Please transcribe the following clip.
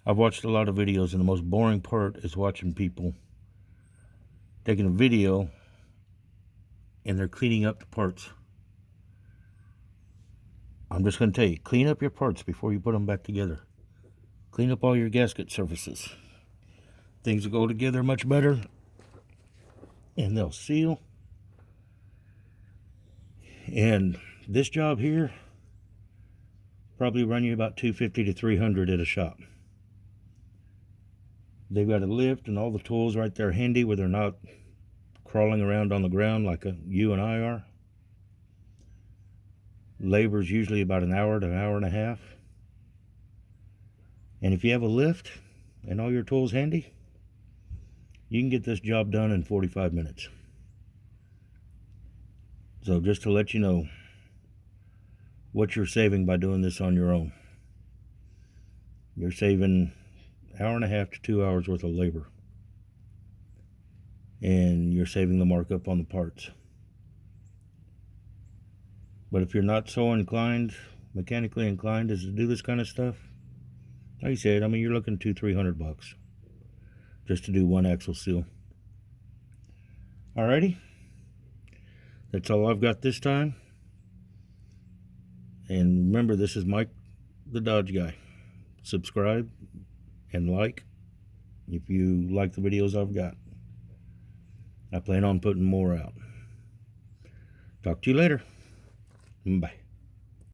I've watched a lot of videos, and the most boring part is watching people taking a video and they're cleaning up the parts. I'm just going to tell you, clean up your parts before you put them back together. Clean up all your gasket surfaces. Things will go together much better, and they'll seal. And this job here probably run you about $250 to $300 at a shop. They've got a lift and all the tools right there handy where they're not crawling around on the ground like you and I are. Labor's usually about an hour to an hour and a half. And if you have a lift and all your tools handy, you can get this job done in 45 minutes. So just to let you know what you're saving by doing this on your own. You're saving an hour and a half to 2 hours worth of labor. And you're saving the markup on the parts. But if you're not so inclined, mechanically inclined, as to do this kind of stuff, like I said, I mean, you're looking $200-300 just to do one axle seal. Alrighty, that's all I've got this time. And remember, this is Mike the Dodge Guy. Subscribe and like if you like the videos I've got. I plan on putting more out. Talk to you later. Bye.